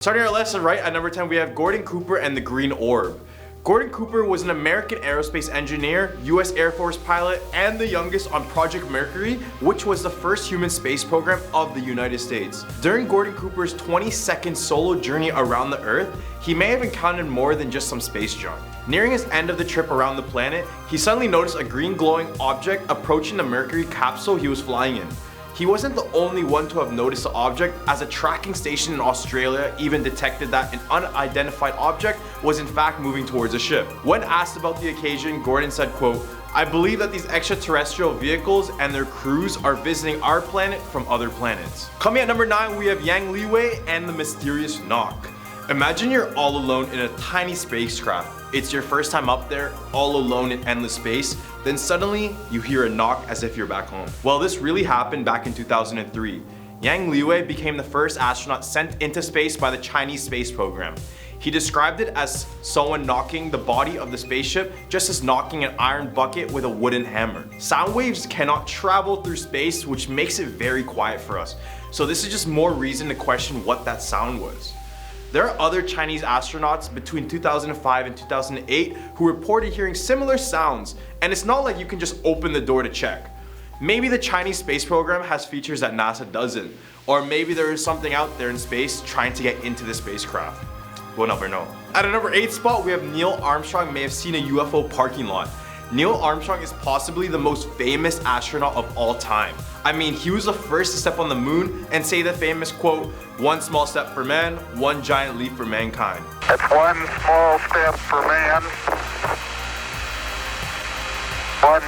Starting our lesson right at number 10, we have Gordon Cooper and the Green Orb. Gordon Cooper was an American aerospace engineer, US Air Force pilot, and the youngest on Project Mercury, which was the first human space program of the United States. During Gordon Cooper's 20-second solo journey around the Earth, he may have encountered more than just some space junk. Nearing his end of the trip around the planet, he suddenly noticed a green glowing object approaching the Mercury capsule he was flying in. He wasn't the only one to have noticed the object, as a tracking station in Australia even detected that an unidentified object was in fact moving towards a ship. When asked about the occasion, Gordon said, quote, "I believe that these extraterrestrial vehicles and their crews are visiting our planet from other planets." Coming at number 9, we have Yang Liwei and the mysterious knock. Imagine you're all alone in a tiny spacecraft. It's your first time up there, all alone in endless space, then suddenly you hear a knock as if you're back home. Well, this really happened back in 2003. Yang Liwei became the first astronaut sent into space by the Chinese space program. He described it as someone knocking the body of the spaceship just as knocking an iron bucket with a wooden hammer. Sound waves cannot travel through space, which makes it very quiet for us. So this is just more reason to question what that sound was. There are other Chinese astronauts between 2005 and 2008 who reported hearing similar sounds, and it's not like you can just open the door to check. Maybe the Chinese space program has features that NASA doesn't, or maybe there is something out there in space trying to get into the spacecraft. We'll never know. At a number 8 spot, we have Neil Armstrong may have seen a UFO parking lot. Neil Armstrong is possibly the most famous astronaut of all time. I mean, he was the first to step on the moon and say the famous quote, "One small step for man, one giant leap for mankind." It's one small step for man, one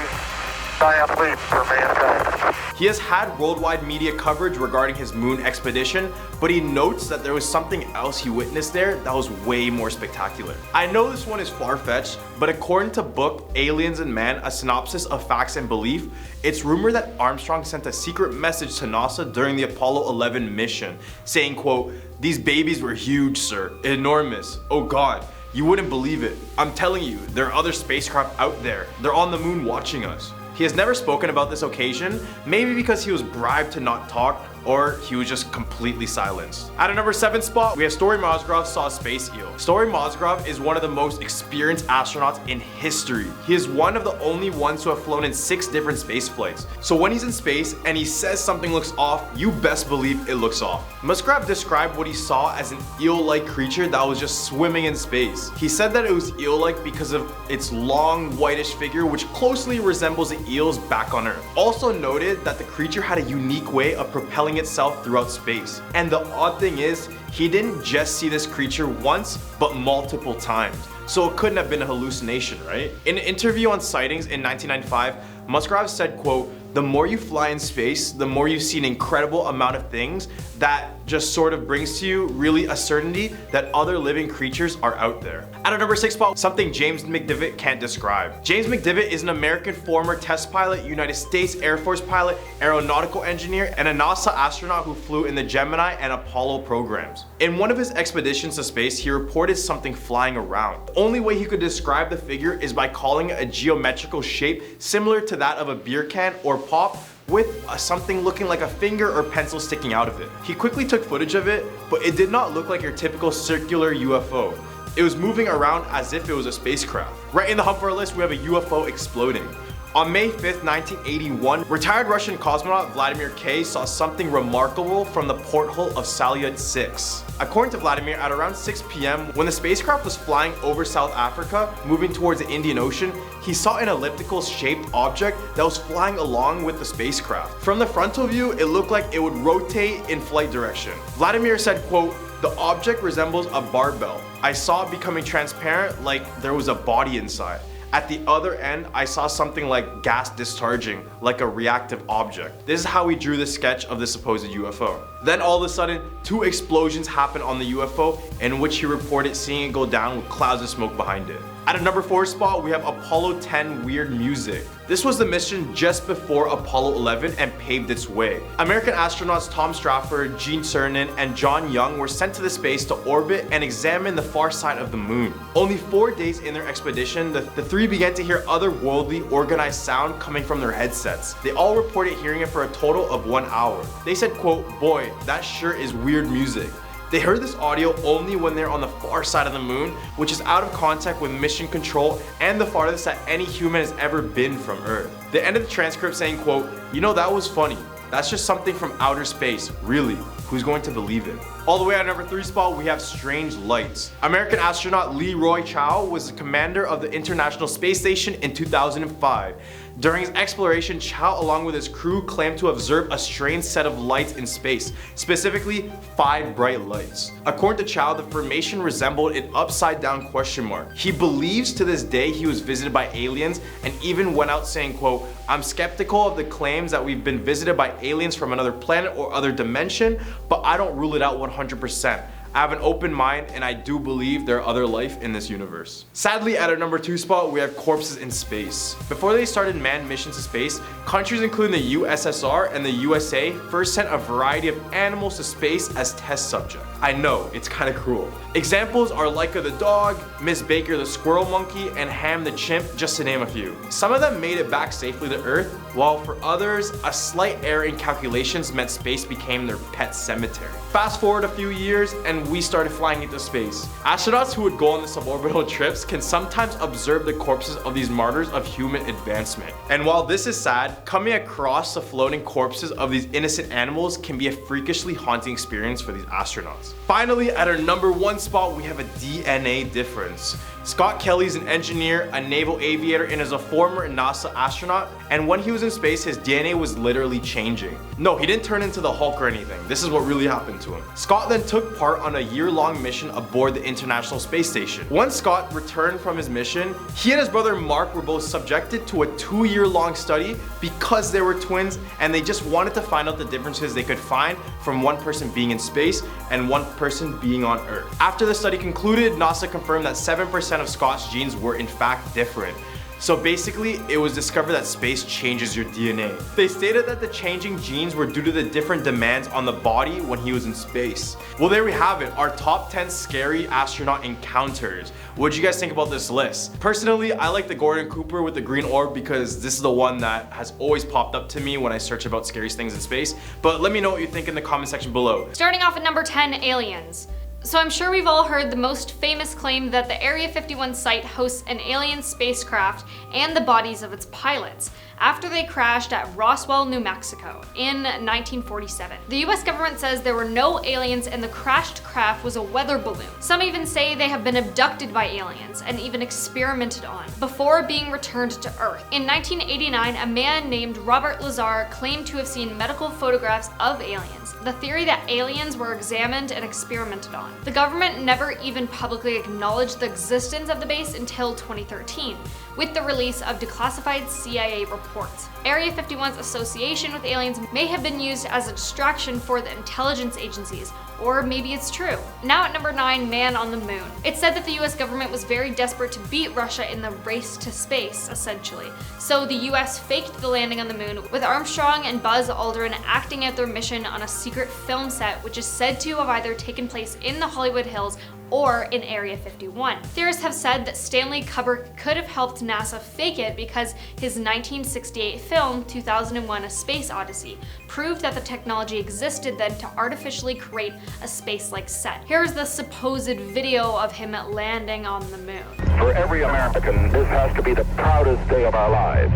giant leap for mankind. He has had worldwide media coverage regarding his moon expedition, but he notes that there was something else he witnessed there that was way more spectacular. I know this one is far-fetched, but according to book Aliens and Man, A Synopsis of Facts and Belief, it's rumored that Armstrong sent a secret message to NASA during the Apollo 11 mission, saying, quote, "These babies were huge, sir, enormous. Oh God, you wouldn't believe it. I'm telling you, there are other spacecraft out there. They're on the moon watching us." He has never spoken about this occasion, maybe because he was bribed to not talk, or he was just completely silenced. At a number 7 spot, we have Story Mosgrove saw a space eel. Story Mosgrove is one of the most experienced astronauts in history. He is one of the only ones to have flown in 6 different space flights. So when he's in space and he says something looks off, you best believe it looks off. Musgrave described what he saw as an eel-like creature that was just swimming in space. He said that it was eel-like because of its long whitish figure, which closely resembles the eel's back on Earth. Also noted that the creature had a unique way of propelling itself throughout space. And the odd thing is, he didn't just see this creature once, but multiple times. So it couldn't have been a hallucination, right? In an interview on Sightings in 1995, Musgrave said, quote, "The more you fly in space, the more you see an incredible amount of things that just sort of brings to you really a certainty that other living creatures are out there." At a number 6 spot, something James McDivitt can't describe. James McDivitt is an American former test pilot, United States Air Force pilot, aeronautical engineer, and a NASA astronaut who flew in the Gemini and Apollo programs. In one of his expeditions to space, he reported something flying around. The only way he could describe the figure is by calling it a geometrical shape similar to that of a beer can or pop, with something looking like a finger or pencil sticking out of it. He quickly took footage of it, but it did not look like your typical circular UFO. It was moving around as if it was a spacecraft. Right in the hump for our list, we have a UFO exploding. On May 5th, 1981, retired Russian cosmonaut Vladimir K saw something remarkable from the porthole of Salyut 6. According to Vladimir, at around 6 p.m., when the spacecraft was flying over South Africa, moving towards the Indian Ocean, he saw an elliptical-shaped object that was flying along with the spacecraft. From the frontal view, it looked like it would rotate in flight direction. Vladimir said, quote, "The object resembles a barbell. I saw it becoming transparent like there was a body inside. At the other end, I saw something like gas discharging, like a reactive object." This is how he drew the sketch of the supposed UFO. Then all of a sudden, 2 explosions happened on the UFO, in which he reported seeing it go down with clouds of smoke behind it. At a number 4 spot, we have Apollo 10 weird music. This was the mission just before Apollo 11 and paved its way. American astronauts Tom Stafford, Gene Cernan, and John Young were sent to the space to orbit and examine the far side of the moon. Only 4 days in their expedition, the three began to hear otherworldly organized sound coming from their headsets. They all reported hearing it for a total of 1 hour. They said, quote, "Boy, that sure is weird music. They heard this audio only when they're on the far side of the moon, which is out of contact with mission control and the farthest that any human has ever been from Earth. They ended the transcript saying, quote, "You know, that was funny. That's just something from outer space, really. Who's going to believe it?" All the way at number 3 spot, we have strange lights. American astronaut Leroy Chiao was the commander of the International Space Station in 2005. During his exploration, Chiao along with his crew claimed to observe a strange set of lights in space, specifically 5 bright lights. According to Chiao, the formation resembled an upside down question mark. He believes to this day he was visited by aliens and even went out saying, quote, "I'm skeptical of the claims that we've been visited by aliens from another planet or other dimension, but I don't rule it out 100%. I have an open mind and I do believe there are other life in this universe." Sadly, at our number 2 spot, we have corpses in space. Before they started manned missions to space, countries including the USSR and the USA first sent a variety of animals to space as test subjects. I know, it's kind of cruel. Examples are Laika the dog, Miss Baker the squirrel monkey, and Ham the chimp, just to name a few. Some of them made it back safely to Earth, while for others, a slight error in calculations meant space became their pet cemetery. Fast forward a few years and we started flying into space. Astronauts who would go on the suborbital trips can sometimes observe the corpses of these martyrs of human advancement. And while this is sad, coming across the floating corpses of these innocent animals can be a freakishly haunting experience for these astronauts. Finally, at our number 1 spot, we have a DNA difference. Scott Kelly's an engineer, a naval aviator, and is a former NASA astronaut, and when he was in space, his DNA was literally changing. No, he didn't turn into the Hulk or anything. This is what really happened to him. Scott then took part on a year-long mission aboard the International Space Station. Once Scott returned from his mission, he and his brother Mark were both subjected to a 2-year-long study because they were twins and they just wanted to find out the differences they could find from one person being in space and one person being on Earth. After the study concluded, NASA confirmed that 7% of Scott's genes were in fact different. So basically, it was discovered that space changes your DNA. They stated that the changing genes were due to the different demands on the body when he was in space. Well, there we have it, our top 10 scary astronaut encounters. What do you guys think about this list? Personally, I like the Gordon Cooper with the green orb because this is the one that has always popped up to me when I search about scariest things in space. But let me know what you think in the comment section below. Starting off at number 10, aliens. So I'm sure we've all heard the most famous claim that the Area 51 site hosts an alien spacecraft and the bodies of its pilots after they crashed at Roswell, New Mexico in 1947. The US government says there were no aliens and the crashed craft was a weather balloon. Some even say they have been abducted by aliens and even experimented on before being returned to Earth. In 1989, a man named Robert Lazar claimed to have seen medical photographs of aliens, the theory that aliens were examined and experimented on. The government never even publicly acknowledged the existence of the base until 2013, with the release of declassified CIA reports. Area 51's association with aliens may have been used as a distraction for the intelligence agencies, or maybe it's true. Now at number 9, man on the moon. It's said that the US government was very desperate to beat Russia in the race to space, essentially. So the US faked the landing on the moon, with Armstrong and Buzz Aldrin acting out their mission on a secret film set, which is said to have either taken place in the Hollywood Hills or in Area 51. Theorists have said that Stanley Kubrick could have helped NASA fake it because his 1968 film, 2001: A Space Odyssey, proved that the technology existed then to artificially create a space-like set. Here's the supposed video of him landing on the moon. For every American, this has to be the proudest day of our lives.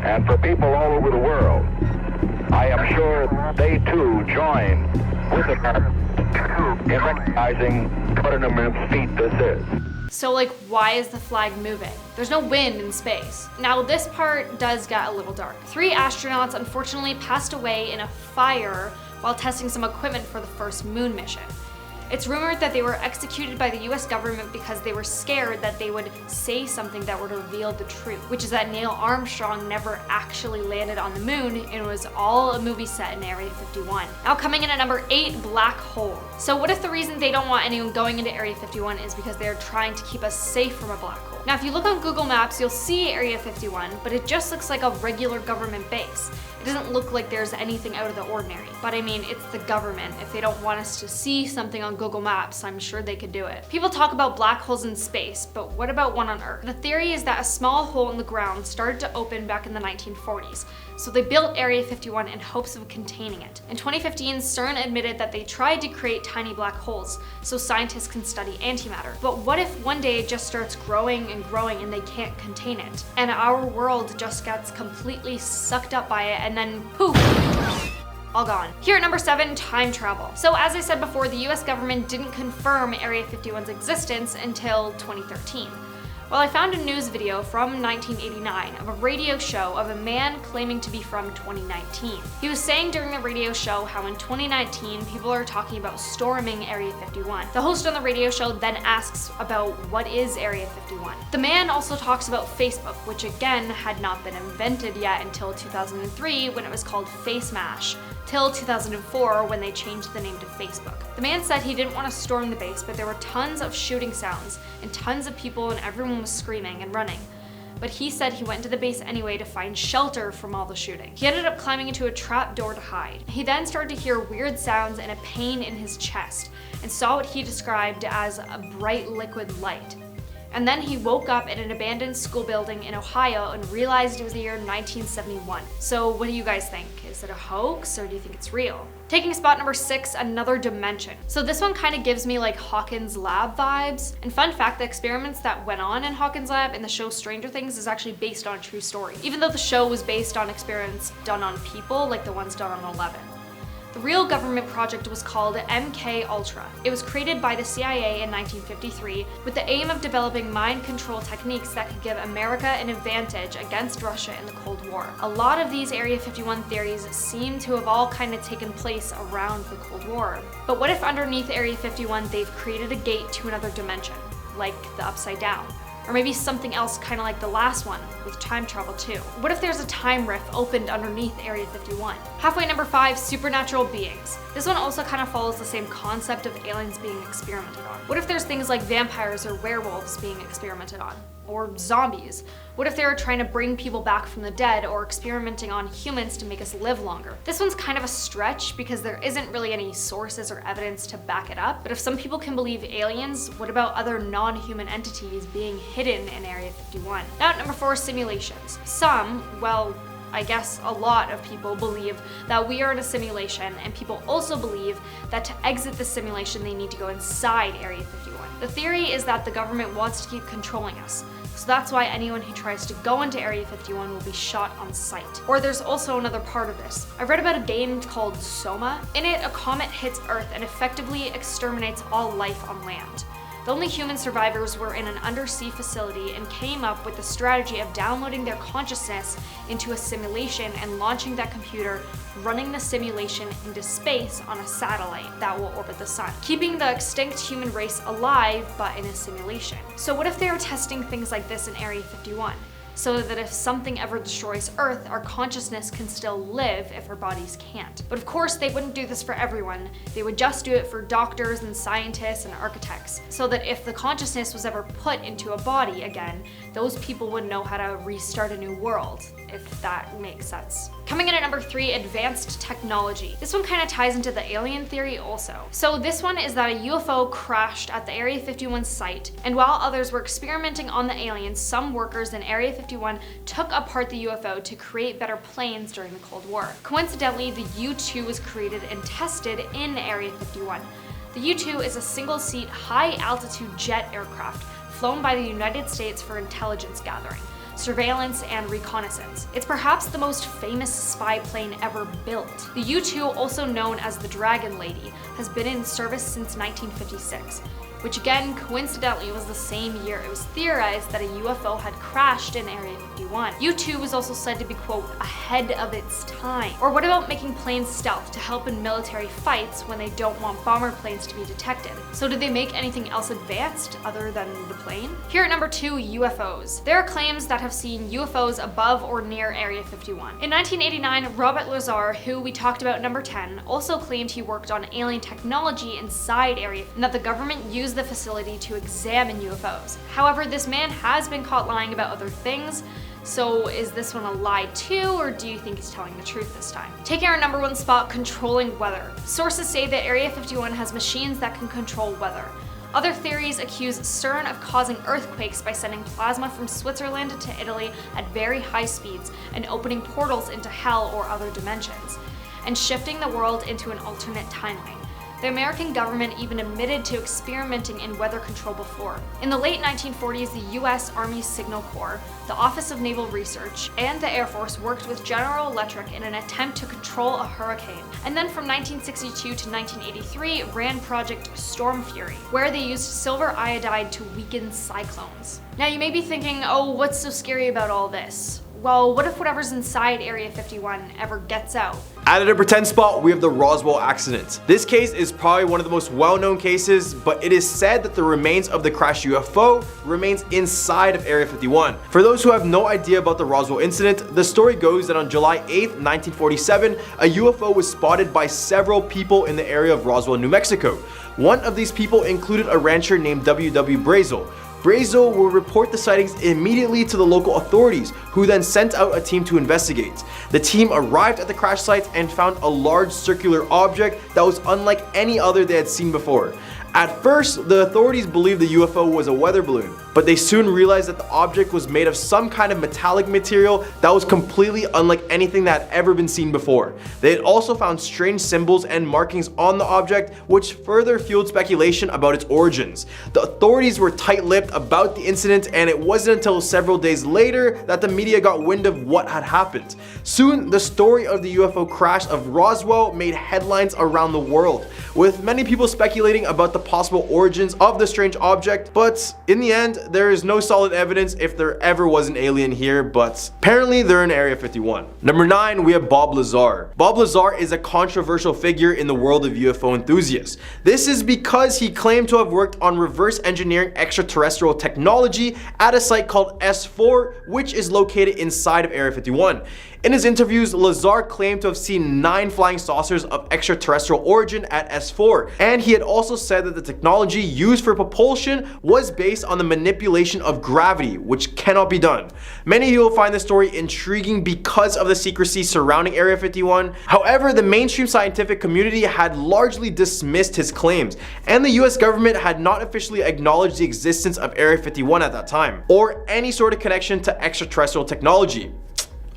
And for people all over the world, I am sure they too join with America in recognizing what an immense feat this is. So like, why is the flag moving? There's no wind in space. Now this part does get a little dark. 3 astronauts unfortunately passed away in a fire while testing some equipment for the first moon mission. It's rumored that they were executed by the US government because they were scared that they would say something that would reveal the truth, which is that Neil Armstrong never actually landed on the moon and it was all a movie set in Area 51. Now coming in at number 8, black hole. So what if the reason they don't want anyone going into Area 51 is because they're trying to keep us safe from a black hole? Now, if you look on Google Maps, you'll see Area 51, but it just looks like a regular government base. It doesn't look like there's anything out of the ordinary. But I mean, it's the government. If they don't want us to see something on Google Maps, I'm sure they could do it. People talk about black holes in space, but what about one on Earth? The theory is that a small hole in the ground started to open back in the 1940s. So they built Area 51 in hopes of containing it. In 2015, CERN admitted that they tried to create tiny black holes so scientists can study antimatter. But what if one day it just starts growing and growing and they can't contain it? And our world just gets completely sucked up by it and then poof, all gone. Here at number 7, time travel. So as I said before, the US government didn't confirm Area 51's existence until 2013. Well, I found a news video from 1989 of a radio show of a man claiming to be from 2019. He was saying during the radio show how in 2019 people are talking about storming Area 51. The host on the radio show then asks about what is Area 51. The man also talks about Facebook, which again had not been invented yet until 2003 when it was called FaceMash, till 2004 when they changed the name to Facebook. The man said he didn't want to storm the base, but there were tons of shooting sounds and tons of people and everyone was screaming and running. But he said he went to the base anyway to find shelter from all the shooting. He ended up climbing into a trap door to hide. He then started to hear weird sounds and a pain in his chest and saw what he described as a bright liquid light. And then he woke up in an abandoned school building in Ohio and realized it was the year 1971. So what do you guys think? Is it a hoax or do you think it's real? Taking spot number 6, another dimension. So this one kind of gives me like Hawkins' lab vibes. And fun fact, the experiments that went on in Hawkins' lab in the show Stranger Things is actually based on a true story. Even though the show was based on experiments done on people, like the ones done on 11. The real government project was called MK Ultra. It was created by the CIA in 1953 with the aim of developing mind control techniques that could give America an advantage against Russia in the Cold War. A lot of these Area 51 theories seem to have all kind of taken place around the Cold War. But what if underneath Area 51 they've created a gate to another dimension, like the Upside Down? Or maybe something else kind of like the last one, with time travel too. What if there's a time rift opened underneath Area 51? Halfway number 5, supernatural beings. This one also kind of follows the same concept of aliens being experimented on. What if there's things like vampires or werewolves being experimented on? Or zombies? What if they were trying to bring people back from the dead or experimenting on humans to make us live longer? This one's kind of a stretch because there isn't really any sources or evidence to back it up, but if some people can believe aliens, what about other non-human entities being hidden in Area 51? Now at number 4, simulations. Some, well, I guess a lot of people believe that we are in a simulation, and people also believe that to exit the simulation they need to go inside Area 51. The theory is that the government wants to keep controlling us, so that's why anyone who tries to go into Area 51 will be shot on sight. Or there's also another part of this. I read about a game called Soma. In it, a comet hits Earth and effectively exterminates all life on land. The only human survivors were in an undersea facility and came up with the strategy of downloading their consciousness into a simulation and launching that computer, running the simulation into space on a satellite that will orbit the sun, keeping the extinct human race alive but in a simulation. So what if they were testing things like this in Area 51? So that if something ever destroys Earth, our consciousness can still live if our bodies can't. But of course, they wouldn't do this for everyone. They would just do it for doctors and scientists and architects, so that if the consciousness was ever put into a body again, those people would know how to restart a new world, if that makes sense. Coming in at number 3, advanced technology. This one kind of ties into the alien theory also. So this one is that a UFO crashed at the Area 51 site, and while others were experimenting on the aliens, some workers in Area 51 took apart the UFO to create better planes during the Cold War. Coincidentally, the U-2 was created and tested in Area 51. The U-2 is a single-seat, high-altitude jet aircraft flown by the United States for intelligence gathering, surveillance, and reconnaissance. It's perhaps the most famous spy plane ever built. The U-2, also known as the Dragon Lady, has been in service since 1956. Which again, coincidentally, was the same year it was theorized that a UFO had crashed in Area 51. U-2 was also said to be, quote, ahead of its time. Or what about making planes stealth to help in military fights when they don't want bomber planes to be detected? So did they make anything else advanced other than the plane? Here at number 2, UFOs. There are claims that have seen UFOs above or near Area 51. In 1989, Robert Lazar, who we talked about at number 10, also claimed he worked on alien technology inside Area and that the government used use the facility to examine UFOs. However, this man has been caught lying about other things. So is this one a lie too, or do you think he's telling the truth this time? Taking our number 1 spot, controlling weather. Sources say that Area 51 has machines that can control weather. Other theories accuse CERN of causing earthquakes by sending plasma from Switzerland to Italy at very high speeds and opening portals into hell or other dimensions, and shifting the world into an alternate timeline. The American government even admitted to experimenting in weather control before. In the late 1940s, the US Army Signal Corps, the Office of Naval Research, and the Air Force worked with General Electric in an attempt to control a hurricane. And then from 1962 to 1983 ran Project Storm Fury, where they used silver iodide to weaken cyclones. Now you may be thinking, oh, what's so scary about all this? Well, what if whatever's inside Area 51 ever gets out? At a number 10 spot, we have the Roswell accident. This case is probably one of the most well-known cases, but it is said that the remains of the crashed UFO remains inside of Area 51. For those who have no idea about the Roswell incident, the story goes that on July 8th, 1947, a UFO was spotted by several people in the area of Roswell, New Mexico. One of these people included a rancher named W.W. Brazel. Brazel will report the sightings immediately to the local authorities, who then sent out a team to investigate. The team arrived at the crash site and found a large circular object that was unlike any other they had seen before. At first, the authorities believed the UFO was a weather balloon, but they soon realized that the object was made of some kind of metallic material that was completely unlike anything that had ever been seen before. They had also found strange symbols and markings on the object, which further fueled speculation about its origins. The authorities were tight-lipped about the incident, and it wasn't until several days later that the media got wind of what had happened. Soon, the story of the UFO crash of Roswell made headlines around the world, with many people speculating about the possible origins of the strange object, but in the end, there is no solid evidence if there ever was an alien here, but apparently they're in Area 51. Number 9, we have Bob Lazar. Bob Lazar is a controversial figure in the world of UFO enthusiasts. This is because he claimed to have worked on reverse engineering extraterrestrial technology at a site called S4, which is located inside of Area 51. In his interviews, Lazar claimed to have seen 9 flying saucers of extraterrestrial origin at S4, and he had also said that the technology used for propulsion was based on the manipulation of gravity, which cannot be done. Many people find this story intriguing because of the secrecy surrounding Area 51. However, the mainstream scientific community had largely dismissed his claims, and the US government had not officially acknowledged the existence of Area 51 at that time, or any sort of connection to extraterrestrial technology.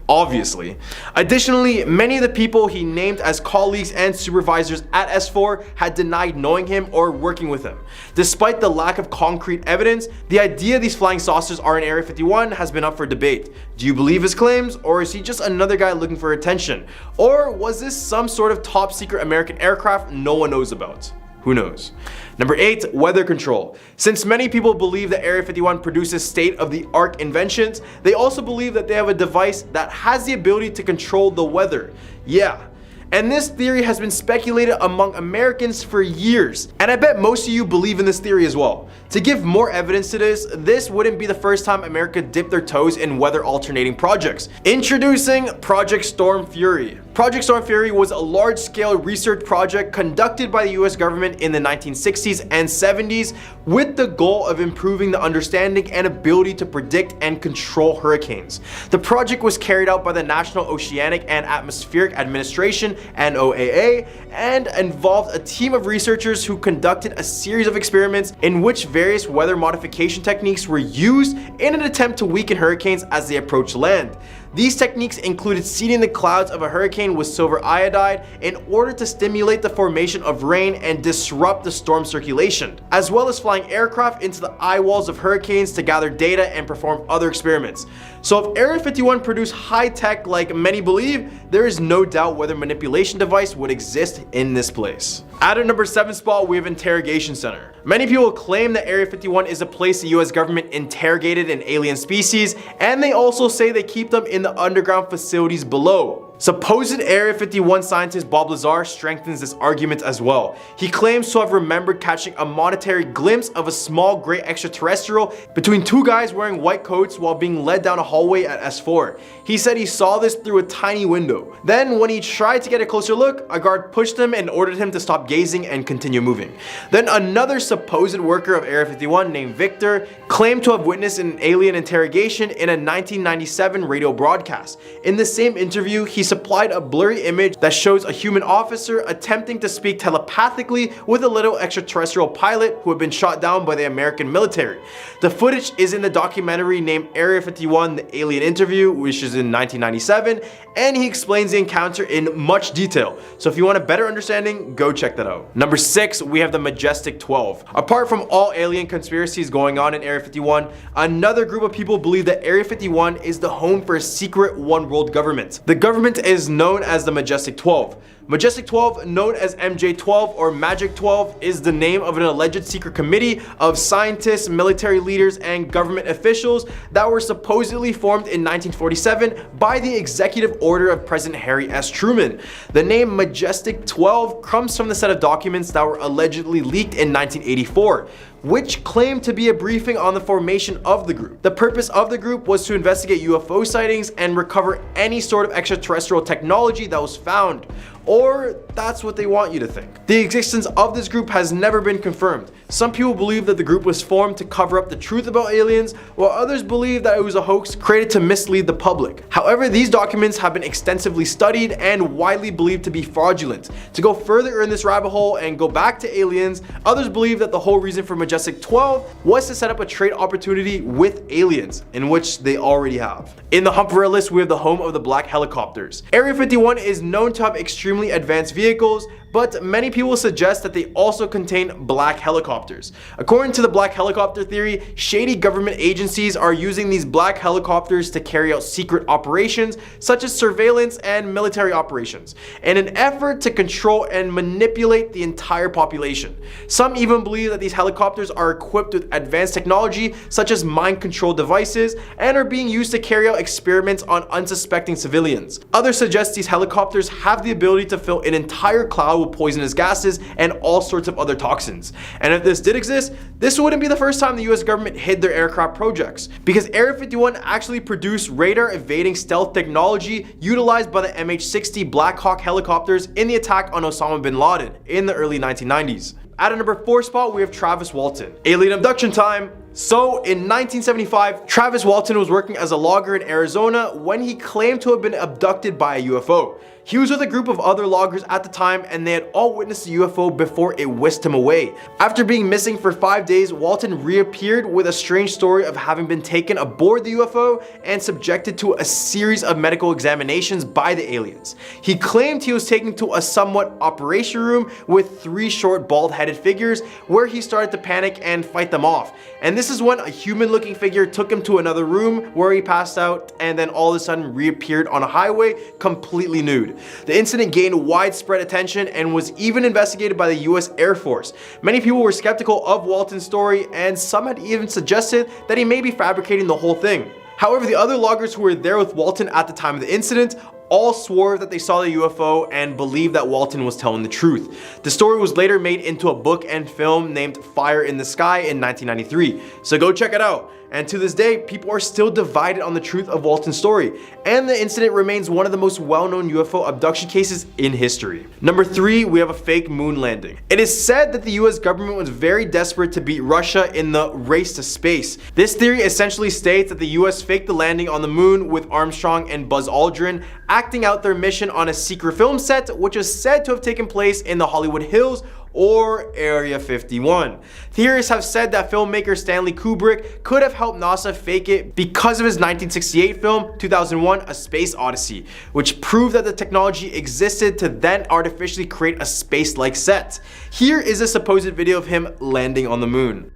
Obviously. Additionally, many of the people he named as colleagues and supervisors at S4 had denied knowing him or working with him. Despite the lack of concrete evidence, the idea these flying saucers are in Area 51 has been up for debate. Do you believe his claims, or is he just another guy looking for attention? Or was this some sort of top secret American aircraft no one knows about? Who knows? Number 8, weather control. Since many people believe that Area 51 produces state-of-the-art inventions, they also believe that they have a device that has the ability to control the weather. Yeah. And this theory has been speculated among Americans for years, and I bet most of you believe in this theory as well. To give more evidence to this wouldn't be the first time America dipped their toes in weather alternating projects. Introducing Project Storm Fury. Project Storm Fury was a large-scale research project conducted by the US government in the 1960s and 70s with the goal of improving the understanding and ability to predict and control hurricanes. The project was carried out by the National Oceanic and Atmospheric Administration, NOAA, and involved a team of researchers who conducted a series of experiments in which various weather modification techniques were used in an attempt to weaken hurricanes as they approach land. These techniques included seeding the clouds of a hurricane with silver iodide in order to stimulate the formation of rain and disrupt the storm circulation, as well as flying aircraft into the eye walls of hurricanes to gather data and perform other experiments. So if Area 51 produced high tech like many believe, there is no doubt weather manipulation device would exist in this place. At our number 7 spot, we have Interrogation Center. Many people claim that Area 51 is a place the US government interrogated an alien species, and they also say they keep them in the underground facilities below. Supposed Area 51 scientist Bob Lazar strengthens this argument as well. He claims to have remembered catching a monetary glimpse of a small gray extraterrestrial between two guys wearing white coats while being led down a hallway at S4. He said he saw this through a tiny window. Then when he tried to get a closer look, a guard pushed him and ordered him to stop gazing and continue moving. Then another supposed worker of Area 51 named Victor claimed to have witnessed an alien interrogation in a 1997 radio broadcast. In the same interview, he supplied a blurry image that shows a human officer attempting to speak telepathically with a little extraterrestrial pilot who had been shot down by the American military. The footage is in the documentary named Area 51: The Alien Interview, which is in 1997, and he explains the encounter in much detail. So if you want a better understanding, go check that out. Number 6, we have the Majestic 12. Apart from all alien conspiracies going on in Area 51, another group of people believe that Area 51 is the home for a secret one world government. The government is known as the Majestic 12. Majestic 12, known as MJ12 or Magic 12, is the name of an alleged secret committee of scientists, military leaders, and government officials that were supposedly formed in 1947 by the executive order of President Harry S. Truman. The name Majestic 12 comes from the set of documents that were allegedly leaked in 1984, which claimed to be a briefing on the formation of the group. The purpose of the group was to investigate UFO sightings and recover any sort of extraterrestrial technology that was found. Or that's what they want you to think. The existence of this group has never been confirmed. Some people believe that the group was formed to cover up the truth about aliens, while others believe that it was a hoax created to mislead the public. However, these documents have been extensively studied and widely believed to be fraudulent. To go further in this rabbit hole and go back to aliens, others believe that the whole reason for Majestic 12 was to set up a trade opportunity with aliens, in which they already have. In the hunt for a list, we have the home of the black helicopters. Area 51 is known to have extremely advanced vehicles, but many people suggest that they also contain black helicopters. According to the black helicopter theory, shady government agencies are using these black helicopters to carry out secret operations such as surveillance and military operations in an effort to control and manipulate the entire population. Some even believe that these helicopters are equipped with advanced technology such as mind control devices and are being used to carry out experiments on unsuspecting civilians. Others suggest these helicopters have the ability to fill an entire cloud with poisonous gases and all sorts of other toxins. And if this did exist, this wouldn't be the first time the US government hid their aircraft projects, because Area 51 actually produced radar evading stealth technology utilized by the MH-60 Black Hawk helicopters in the attack on Osama bin Laden in the early 1990s. At a number 4 spot, we have Travis Walton. Alien abduction time. So in 1975, Travis Walton was working as a logger in Arizona when he claimed to have been abducted by a UFO. He was with a group of other loggers at the time, and they had all witnessed the UFO before it whisked him away. After being missing for 5 days, Walton reappeared with a strange story of having been taken aboard the UFO and subjected to a series of medical examinations by the aliens. He claimed he was taken to a somewhat operation room with 3 short bald-headed figures where he started to panic and fight them off. And this is when a human-looking figure took him to another room where he passed out and then all of a sudden reappeared on a highway completely nude. The incident gained widespread attention and was even investigated by the US Air Force. Many people were skeptical of Walton's story, and some had even suggested that he may be fabricating the whole thing. However, the other loggers who were there with Walton at the time of the incident all swore that they saw the UFO and believed that Walton was telling the truth. The story was later made into a book and film named Fire in the Sky in 1993, so go check it out. And to this day, people are still divided on the truth of Walton's story, and the incident remains one of the most well-known UFO abduction cases in history. Number 3, we have a fake moon landing. It is said that the US government was very desperate to beat Russia in the race to space. This theory essentially states that the US faked the landing on the moon with Armstrong and Buzz Aldrin acting out their mission on a secret film set, which is said to have taken place in the Hollywood Hills or Area 51. Theorists have said that filmmaker Stanley Kubrick could have helped NASA fake it because of his 1968 film 2001: A Space Odyssey, which proved that the technology existed to then artificially create a space-like set. Here is a supposed video of him landing on the moon.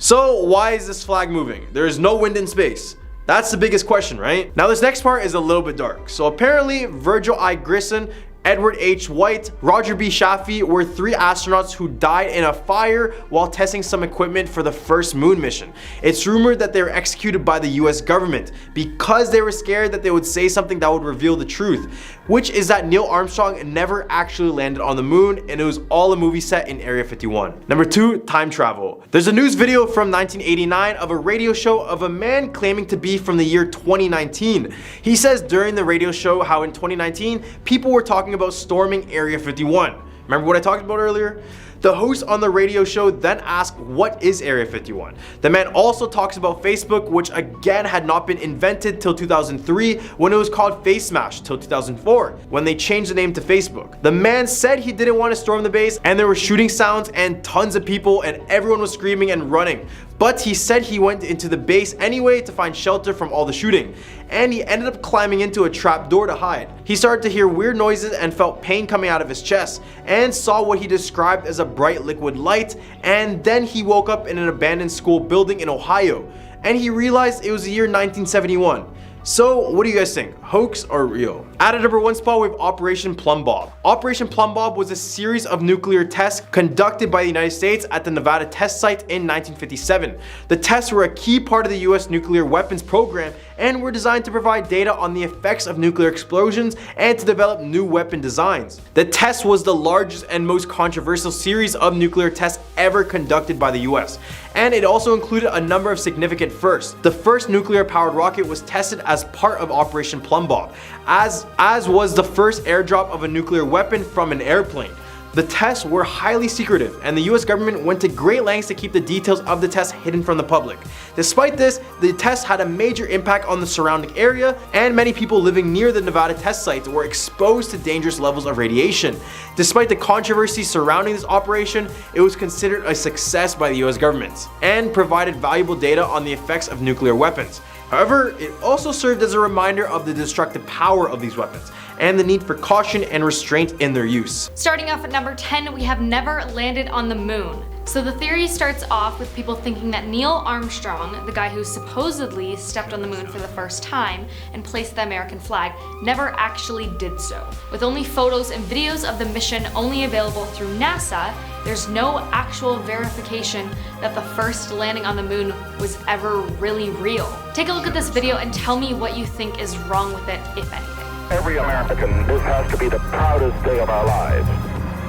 So why is this flag moving? There is no wind in space. That's the biggest question, right? Now this next part is a little bit dark. So apparently Virgil I. Grissom Edward H. White, Roger B. Chaffee were 3 astronauts who died in a fire while testing some equipment for the first moon mission. It's rumored that they were executed by the US government because they were scared that they would say something that would reveal the truth, which is that Neil Armstrong never actually landed on the moon and it was all a movie set in Area 51. Number 2, time travel. There's a news video from 1989 of a radio show of a man claiming to be from the year 2019. He says during the radio show how in 2019 people were talking about storming Area 51. Remember what I talked about earlier? The host on the radio show then asked, what is Area 51? The man also talks about Facebook, which again had not been invented till 2003 when it was called Face Smash till 2004 when they changed the name to Facebook. The man said he didn't want to storm the base and there were shooting sounds and tons of people and everyone was screaming and running. But he said he went into the base anyway to find shelter from all the shooting, and he ended up climbing into a trap door to hide. He started to hear weird noises and felt pain coming out of his chest, and saw what he described as a bright liquid light, and then he woke up in an abandoned school building in Ohio, and he realized it was the year 1971. So what do you guys think? Hoax or real? At a number 1 spot we have Operation Plum Bob. Operation Plum Bob was a series of nuclear tests conducted by the United States at the Nevada test site in 1957. The tests were a key part of the US nuclear weapons program and were designed to provide data on the effects of nuclear explosions and to develop new weapon designs. The test was the largest and most controversial series of nuclear tests ever conducted by the US, and it also included a number of significant firsts. The first nuclear powered rocket was tested as part of Operation Plum Bob, as was the first airdrop of a nuclear weapon from an airplane. The tests were highly secretive, and the US government went to great lengths to keep the details of the tests hidden from the public. Despite this, the tests had a major impact on the surrounding area, and many people living near the Nevada test sites were exposed to dangerous levels of radiation. Despite the controversy surrounding this operation, it was considered a success by the US government, and provided valuable data on the effects of nuclear weapons. However, it also served as a reminder of the destructive power of these weapons and the need for caution and restraint in their use. Starting off at number 10, we have never landed on the moon. So the theory starts off with people thinking that Neil Armstrong, the guy who supposedly stepped on the moon for the first time and placed the American flag, never actually did so. With only photos and videos of the mission only available through NASA, there's no actual verification that the first landing on the moon was ever really real. Take a look at this video and tell me what you think is wrong with it, if anything. Every American, this has to be the proudest day of our lives.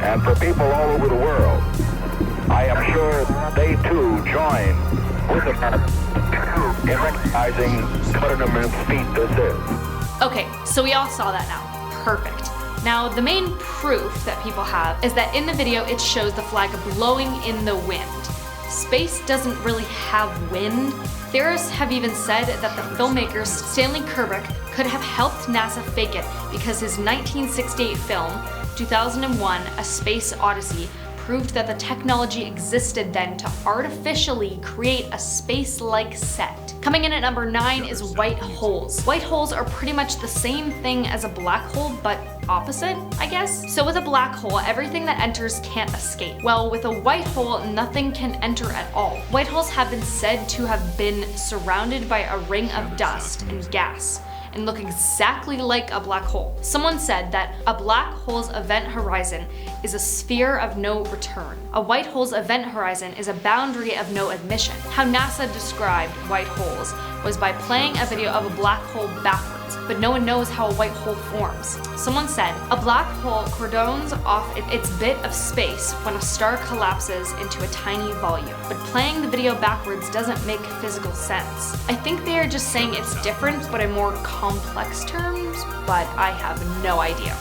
And for people all over the world, I am sure they too join with America in recognizing what an immense feat this is. Okay, so we all saw that now. Perfect. Now, the main proof that people have is that in the video it shows the flag blowing in the wind. Space doesn't really have wind. Theorists have even said that the filmmaker Stanley Kubrick could have helped NASA fake it because his 1968 film, 2001: A Space Odyssey, proved that the technology existed then to artificially create a space-like set. Coming in at number 9 is white holes. White holes are pretty much the same thing as a black hole, but opposite, I guess? So with a black hole, everything that enters can't escape. Well, with a white hole, nothing can enter at all. White holes have been said to have been surrounded by a ring of dust and gas, and look exactly like a black hole. Someone said that a black hole's event horizon is a sphere of no return. A white hole's event horizon is a boundary of no admission. How NASA described white holes was by playing a video of a black hole backwards, but no one knows how a white hole forms. Someone said, a black hole cordons off its bit of space when a star collapses into a tiny volume. But playing the video backwards doesn't make physical sense. I think they are just saying it's different, but in more complex terms, but I have no idea.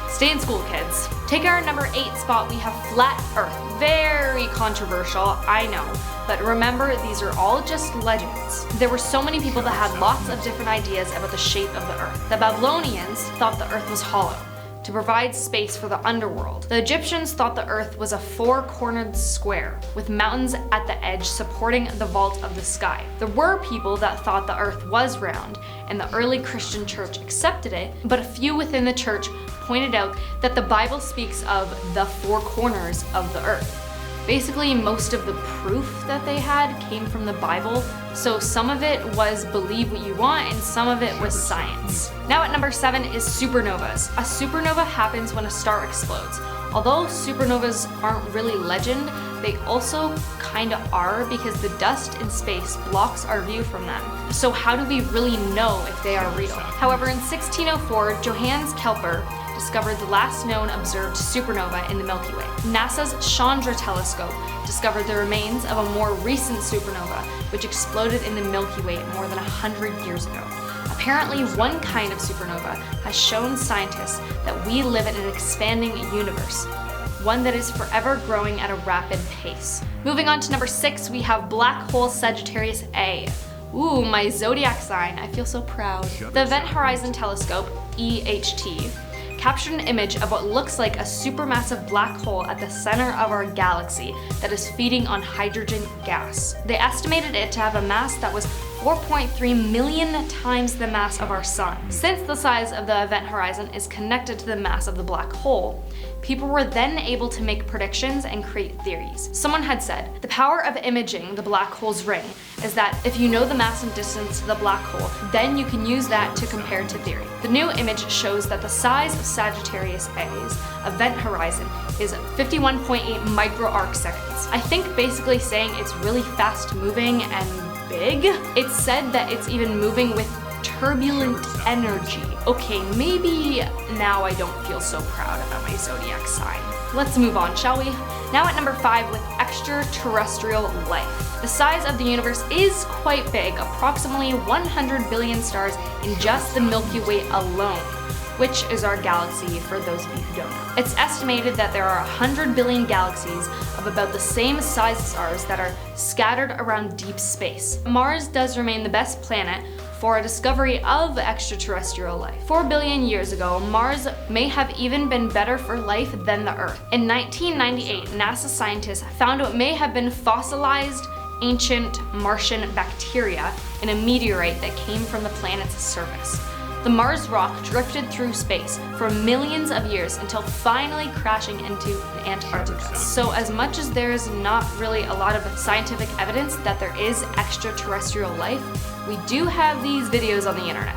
Stay in school, kids. Take our number 8 spot, we have flat Earth. Very controversial, I know. But remember, these are all just legends. There were so many people that had lots of different ideas about the shape of the Earth. The Babylonians thought the Earth was hollow, to provide space for the underworld. The Egyptians thought the Earth was a 4-cornered square, with mountains at the edge supporting the vault of the sky. There were people that thought the Earth was round, and the early Christian church accepted it, but a few within the church pointed out that the Bible speaks of the 4 corners of the Earth. Basically, most of the proof that they had came from the Bible, so some of it was believe what you want and some of it was science. Now at number 7 is supernovas. A supernova happens when a star explodes. Although supernovas aren't really legend, they also kinda are because the dust in space blocks our view from them. So how do we really know if they are real? However, in 1604, Johannes Kepler discovered the last known observed supernova in the Milky Way. NASA's Chandra telescope discovered the remains of a more recent supernova, which exploded in the Milky Way more than 100 years ago. Apparently, one kind of supernova has shown scientists that we live in an expanding universe, one that is forever growing at a rapid pace. Moving on to number 6, we have black hole Sagittarius A. Ooh, my zodiac sign, I feel so proud. The Event Horizon Telescope, EHT, captured an image of what looks like a supermassive black hole at the center of our galaxy that is feeding on hydrogen gas. They estimated it to have a mass that was 4.3 million times the mass of our sun. Since the size of the event horizon is connected to the mass of the black hole, people were then able to make predictions and create theories. Someone had said, the power of imaging the black hole's ring is that if you know the mass and distance to the black hole, then you can use that to compare to theory. The new image shows that the size of Sagittarius A's event horizon is 51.8 micro arc seconds. I think basically saying it's really fast moving and big. It's said that it's even moving with turbulent energy. Okay, maybe now I don't feel so proud about my zodiac sign. Let's move on, shall we? Now at number 5 with extraterrestrial life. The size of the universe is quite big, approximately 100 billion stars in just the Milky Way alone, which is our galaxy for those of you who don't know. It's estimated that there are 100 billion galaxies of about the same size as ours that are scattered around deep space. Mars does remain the best planet for a discovery of extraterrestrial life. 4 billion years ago, Mars may have even been better for life than the Earth. In 1998, NASA scientists found what may have been fossilized ancient Martian bacteria in a meteorite that came from the planet's surface. The Mars rock drifted through space for millions of years until finally crashing into Antarctica. So as much as there's not really a lot of scientific evidence that there is extraterrestrial life, we do have these videos on the internet.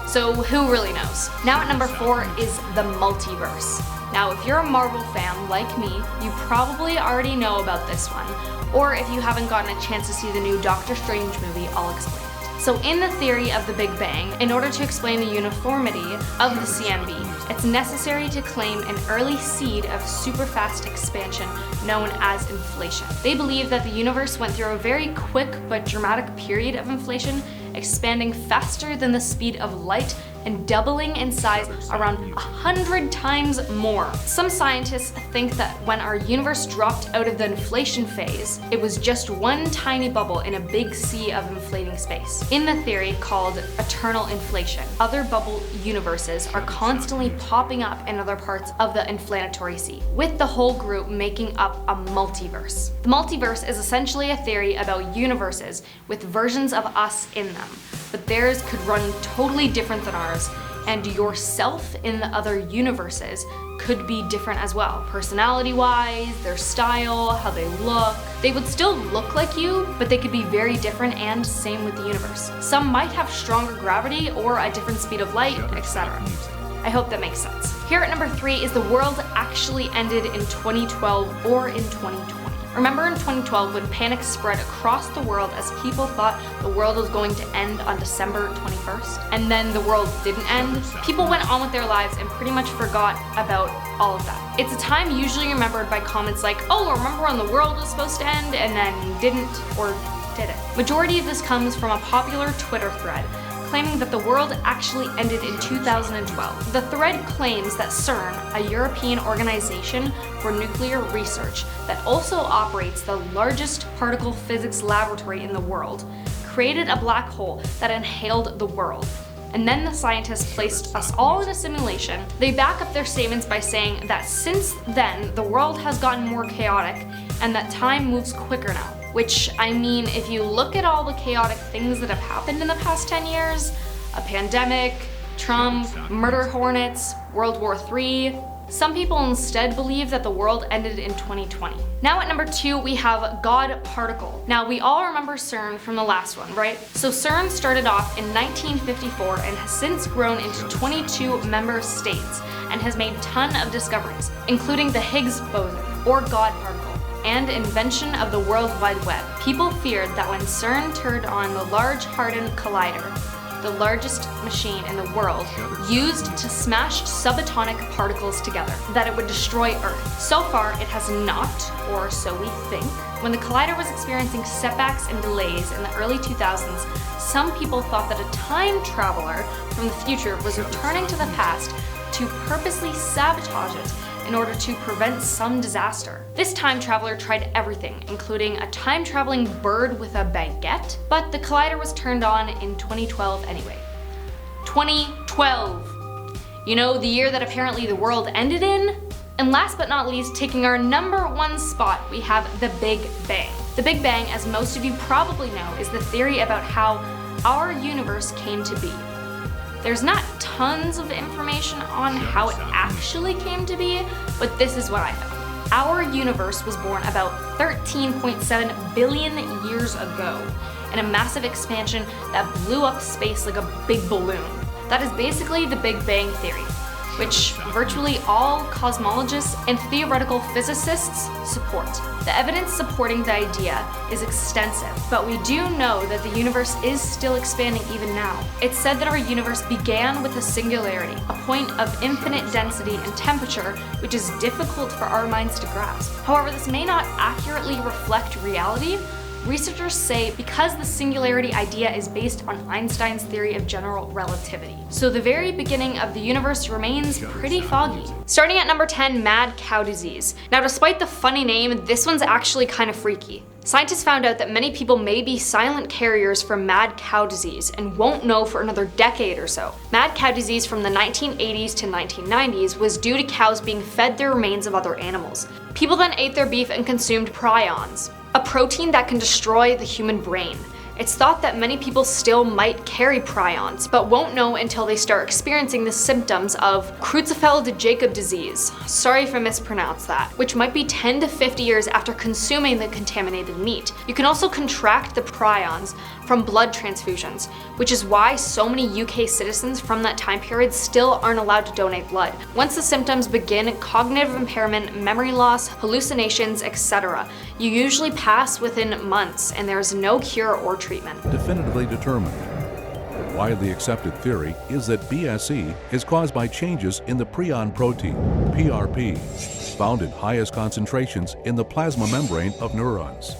So who really knows? Now at number 4 is the multiverse. Now if you're a Marvel fan like me, you probably already know about this one. Or if you haven't gotten a chance to see the new Doctor Strange movie, I'll explain it. So in the theory of the Big Bang, in order to explain the uniformity of the CMB, it's necessary to claim an early seed of superfast expansion known as inflation. They believe that the universe went through a very quick but dramatic period of inflation, expanding faster than the speed of light and doubling in size around 100 times more. Some scientists think that when our universe dropped out of the inflation phase, it was just one tiny bubble in a big sea of inflating space. In the theory called eternal inflation, other bubble universes are constantly popping up in other parts of the inflationary sea, with the whole group making up a multiverse. The multiverse is essentially a theory about universes with versions of us in them, but theirs could run totally different than ours, and yourself in the other universes could be different as well. Personality-wise, their style, how they look. They would still look like you, but they could be very different, and same with the universe. Some might have stronger gravity or a different speed of light, etc. I hope that makes sense. Here at number 3 is the world actually ended in 2012 or in 2020. Remember in 2012 when panic spread across the world as people thought the world was going to end on December 21st? And then the world didn't end? People went on with their lives and pretty much forgot about all of that. It's a time usually remembered by comments like, oh, remember when the world was supposed to end and then didn't or did it? Majority of this comes from a popular Twitter thread claiming that the world actually ended in 2012. The thread claims that CERN, a European organization for nuclear research that also operates the largest particle physics laboratory in the world, created a black hole that inhaled the world. And then the scientists placed us all in a simulation. They back up their statements by saying that since then, the world has gotten more chaotic and that time moves quicker now. Which, I mean, if you look at all the chaotic things that have happened in the past 10 years, a pandemic, Trump, murder hornets, World War III. Some people instead believe that the world ended in 2020. Now at number 2, we have God particle. Now we all remember CERN from the last one, right? So CERN started off in 1954 and has since grown into 22 member states and has made a ton of discoveries, including the Higgs boson, or God particle, and invention of the World Wide Web. People feared that when CERN turned on the Large Hadron Collider, the largest machine in the world, used to smash subatomic particles together, that it would destroy Earth. So far, it has not, or so we think. When the collider was experiencing setbacks and delays in the early 2000s, some people thought that a time traveler from the future was returning to the past to purposely sabotage it in order to prevent some disaster. This time traveler tried everything, including a time-traveling bird with a baguette, but the collider was turned on in 2012 anyway. 2012! You know, the year that apparently the world ended in? And last but not least, taking our number 1 spot, we have the Big Bang. The Big Bang, as most of you probably know, is the theory about how our universe came to be. There's not tons of information on how it actually came to be, but this is what I found. Our universe was born about 13.7 billion years ago in a massive expansion that blew up space like a big balloon. That is basically the Big Bang Theory, which virtually all cosmologists and theoretical physicists support. The evidence supporting the idea is extensive, but we do know that the universe is still expanding even now. It's said that our universe began with a singularity, a point of infinite density and temperature, which is difficult for our minds to grasp. However, this may not accurately reflect reality. Researchers say because the singularity idea is based on Einstein's theory of general relativity. So the very beginning of the universe remains pretty foggy. Starting at number 10, mad cow disease. Now despite the funny name, this one's actually kind of freaky. Scientists found out that many people may be silent carriers for mad cow disease and won't know for another decade or so. Mad cow disease from the 1980s to 1990s was due to cows being fed the remains of other animals. People then ate their beef and consumed prions, a protein that can destroy the human brain. It's thought that many people still might carry prions, but won't know until they start experiencing the symptoms of Creutzfeldt-Jakob disease, sorry if I mispronounced that, which might be 10 to 50 years after consuming the contaminated meat. You can also contract the prions from blood transfusions, which is why so many UK citizens from that time period still aren't allowed to donate blood. Once the symptoms begin, cognitive impairment, memory loss, hallucinations, etc., you usually pass within months and there is no cure or treatment. Definitively determined. A widely accepted theory is that BSE is caused by changes in the prion protein, PRP, found in highest concentrations in the plasma membrane of neurons.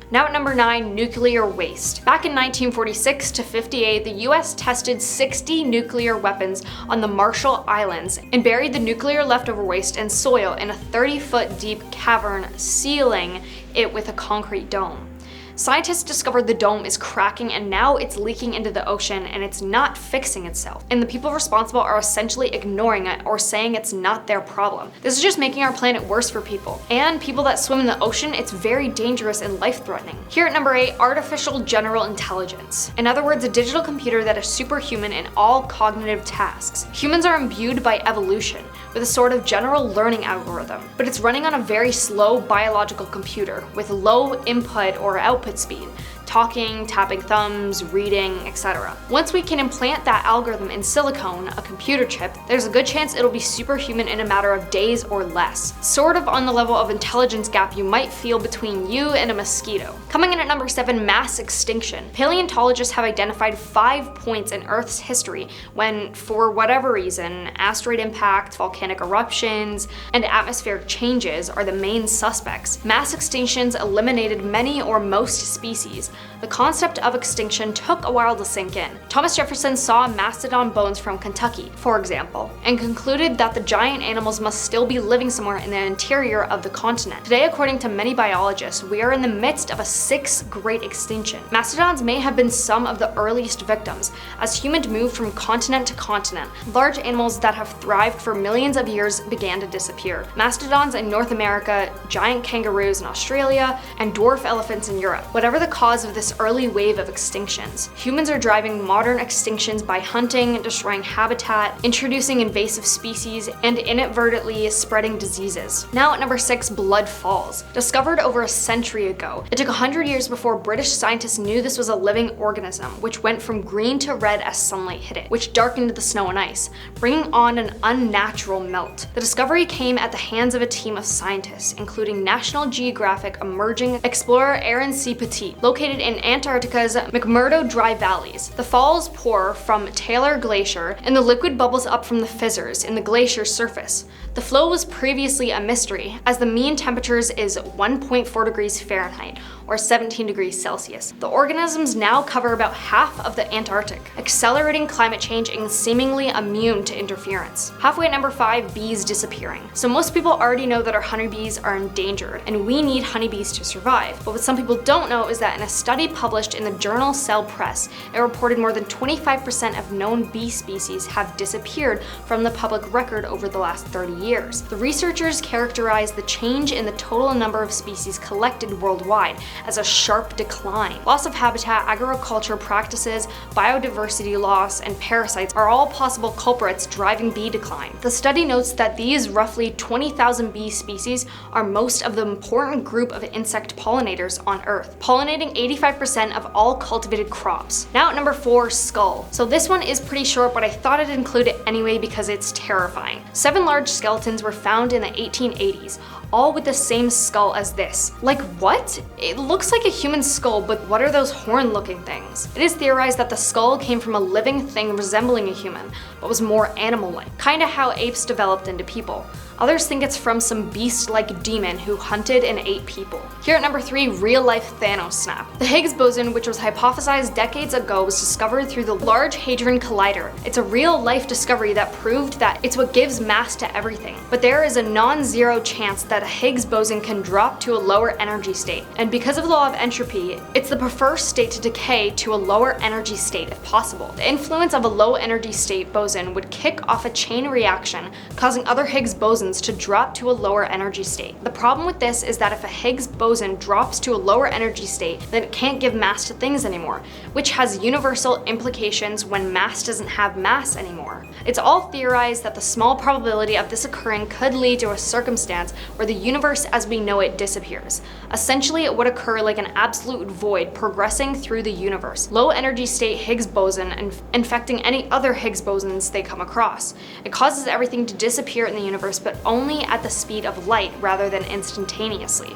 Now at number 9, nuclear waste. Back in 1946 to 58, the US tested 60 nuclear weapons on the Marshall Islands and buried the nuclear leftover waste and soil in a 30-foot deep cavern, sealing it with a concrete dome. Scientists discovered the dome is cracking and now it's leaking into the ocean and it's not fixing itself. And the people responsible are essentially ignoring it or saying it's not their problem. This is just making our planet worse for people. And people that swim in the ocean, it's very dangerous and life-threatening. Here at number 8, artificial general intelligence. In other words, a digital computer that is superhuman in all cognitive tasks. Humans are imbued by evolution with a sort of general learning algorithm, but it's running on a very slow biological computer with low input or output speed, talking, tapping thumbs, reading, etc. Once we can implant that algorithm in silicone, a computer chip, there's a good chance it'll be superhuman in a matter of days or less. Sort of on the level of intelligence gap you might feel between you and a mosquito. Coming in at number 7, mass extinction. Paleontologists have identified 5 points in Earth's history when, for whatever reason, asteroid impact, volcanic eruptions, and atmospheric changes are the main suspects. Mass extinctions eliminated many or most species. The concept of extinction took a while to sink in. Thomas Jefferson saw mastodon bones from Kentucky, for example, and concluded that the giant animals must still be living somewhere in the interior of the continent. Today, according to many biologists, we are in the midst of a 6th great extinction. Mastodons may have been some of the earliest victims. As humans moved from continent to continent, large animals that have thrived for millions of years began to disappear. Mastodons in North America, giant kangaroos in Australia, and dwarf elephants in Europe. Whatever the cause of of this early wave of extinctions. Humans are driving modern extinctions by hunting, destroying habitat, introducing invasive species, and inadvertently spreading diseases. Now at number 6, blood falls. Discovered over a century ago, it took 100 years before British scientists knew this was a living organism, which went from green to red as sunlight hit it, which darkened the snow and ice, bringing on an unnatural melt. The discovery came at the hands of a team of scientists, including National Geographic emerging explorer Aaron C. Petit, located in Antarctica's McMurdo Dry Valleys. The falls pour from Taylor Glacier, and the liquid bubbles up from the fissures in the glacier's surface. The flow was previously a mystery, as the mean temperatures is 1.4 degrees Fahrenheit, or 17 degrees Celsius. The organisms now cover about half of the Antarctic, accelerating climate change and seemingly immune to interference. Halfway at number 5, bees disappearing. So most people already know that our honeybees are endangered, and we need honeybees to survive. But what some people don't know is that in a study published in the journal Cell Press, it reported more than 25% of known bee species have disappeared from the public record over the last 30 years. The researchers characterized the change in the total number of species collected worldwide as a sharp decline. Loss of habitat, agriculture practices, biodiversity loss, and parasites are all possible culprits driving bee decline. The study notes that these roughly 20,000 bee species are most of the important group of insect pollinators on Earth, pollinating 85% of all cultivated crops. Now at number 4, skull. So this one is pretty short, but I thought I'd include it anyway because it's terrifying. 7 large skeletons were found in the 1880s, all with the same skull as this. Like what? It looks like a human skull, but what are those horn-looking things? It is theorized that the skull came from a living thing resembling a human, but was more animal-like, kinda how apes developed into people. Others think it's from some beast-like demon who hunted and ate people. Here at number 3, real-life Thanos snap. The Higgs boson, which was hypothesized decades ago, was discovered through the Large Hadron Collider. It's a real-life discovery that proved that it's what gives mass to everything. But there is a non-zero chance that a Higgs boson can drop to a lower energy state. And because of the law of entropy, it's the preferred state to decay to a lower energy state if possible. The influence of a low energy state boson would kick off a chain reaction, causing other Higgs bosons to drop to a lower energy state. The problem with this is that if a Higgs boson drops to a lower energy state, then it can't give mass to things anymore, which has universal implications when mass doesn't have mass anymore. It's all theorized that the small probability of this occurring could lead to a circumstance where the universe as we know it disappears. Essentially, it would occur like an absolute void progressing through the universe. Low energy state Higgs boson and infecting any other Higgs bosons they come across. It causes everything to disappear in the universe, but only at the speed of light rather than instantaneously.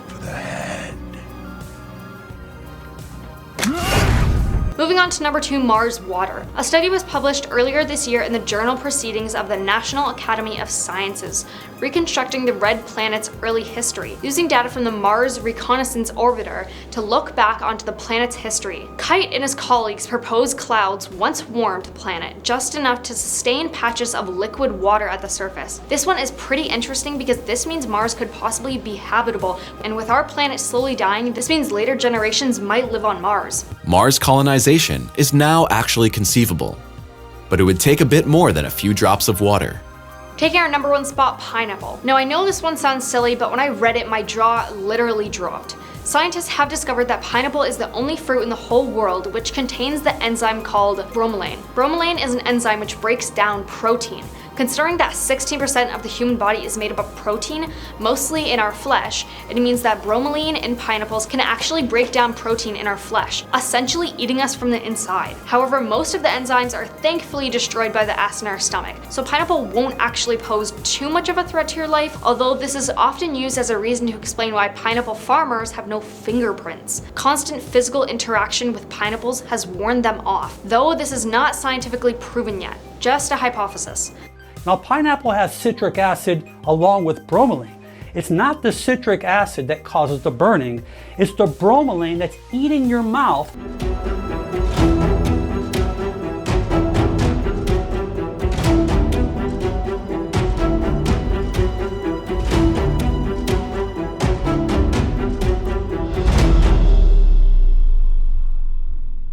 Moving on to number 2, Mars water. A study was published earlier this year in the journal Proceedings of the National Academy of Sciences, reconstructing the red planet's early history, using data from the Mars Reconnaissance Orbiter to look back onto the planet's history. Kite and his colleagues proposed clouds once warmed the planet, just enough to sustain patches of liquid water at the surface. This one is pretty interesting because this means Mars could possibly be habitable, and with our planet slowly dying, this means later generations might live on Mars. Mars colonization is now actually conceivable, but it would take a bit more than a few drops of water. Taking our number 1 spot, pineapple. Now I know this one sounds silly, but when I read it, my jaw literally dropped. Scientists have discovered that pineapple is the only fruit in the whole world which contains the enzyme called bromelain. Bromelain is an enzyme which breaks down protein. Considering that 16% of the human body is made up of protein, mostly in our flesh, it means that bromelain in pineapples can actually break down protein in our flesh, essentially eating us from the inside. However, most of the enzymes are thankfully destroyed by the acid in our stomach, so pineapple won't actually pose too much of a threat to your life, although this is often used as a reason to explain why pineapple farmers have no fingerprints. Constant physical interaction with pineapples has worn them off, though this is not scientifically proven yet, just a hypothesis. Now, pineapple has citric acid along with bromelain. It's not the citric acid that causes the burning, it's the bromelain that's eating your mouth.